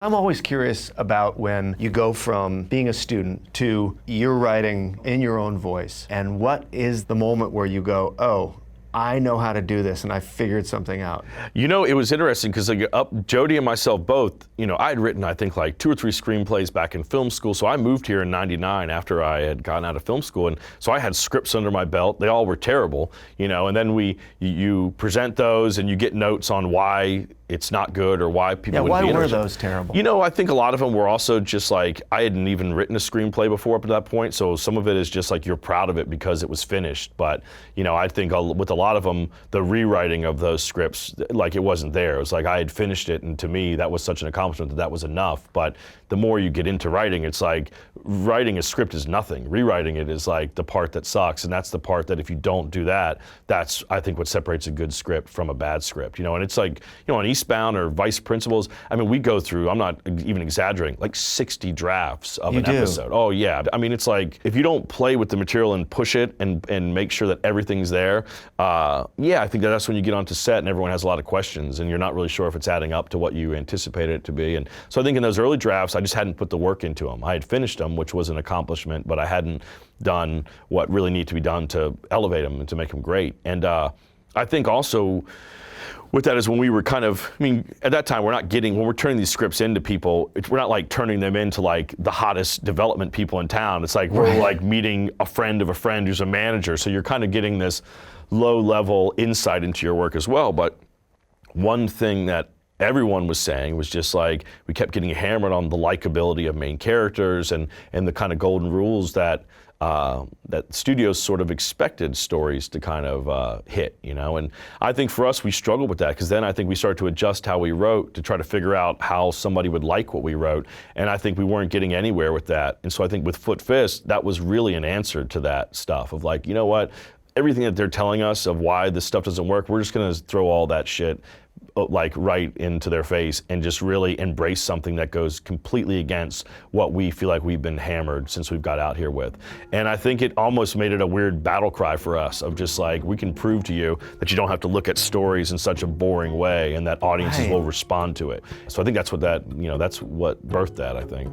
I'm always curious about when you go from being a student to you're writing in your own voice, and what is the moment where you go, oh, I know how to do this and I figured something out. You know, it was interesting because Jody and myself both, I had written, I think, like 2 or 3 screenplays back in film school. So I moved here in '99 after I had gotten out of film school. And so I had scripts under my belt. They all were terrible, and then you present those and you get notes on why it's not good or why people wouldn't be interested. Why were those terrible? I think a lot of them were also just like, I hadn't even written a screenplay before up to that point. So some of it is just like you're proud of it because it was finished. But, I think with a lot of them, the rewriting of those scripts, like it wasn't there. It was like I had finished it, and to me, that was such an accomplishment that was enough. But the more you get into writing, it's like writing a script is nothing. Rewriting it is like the part that sucks, and that's the part that if you don't do that, that's, I think, what separates a good script from a bad script. And it's like, on Eastbound or Vice Principals, I mean, we go through, I'm not even exaggerating, like 60 drafts of an episode. Oh yeah, I mean, it's like, if you don't play with the material and push it and make sure that everything's there, I think that's when you get onto set and everyone has a lot of questions and you're not really sure if it's adding up to what you anticipated it to be. And so I think in those early drafts, I just hadn't put the work into them. I had finished them, which was an accomplishment, but I hadn't done what really needed to be done to elevate them and to make them great. And I think also with that is when we were at that time, when we're turning these scripts into people, we're not like turning them into like the hottest development people in town. It's like we're like meeting a friend of a friend who's a manager. So you're kind of getting this low-level insight into your work as well. But one thing that everyone was saying was just like, we kept getting hammered on the likability of main characters and the kind of golden rules that studios sort of expected stories to kind of hit, And I think for us, we struggled with that because then I think we started to adjust how we wrote to try to figure out how somebody would like what we wrote. And I think we weren't getting anywhere with that. And so I think with Foot Fist, that was really an answer to that stuff of like, you know what? Everything that they're telling us of why this stuff doesn't work, we're just going to throw all that shit like right into their face and just really embrace something that goes completely against what we feel like we've been hammered since we've got out here with. And I think it almost made it a weird battle cry for us of just like, we can prove to you that you don't have to look at stories in such a boring way and that audiences will respond to it. So I think that's what that's what birthed that, I think.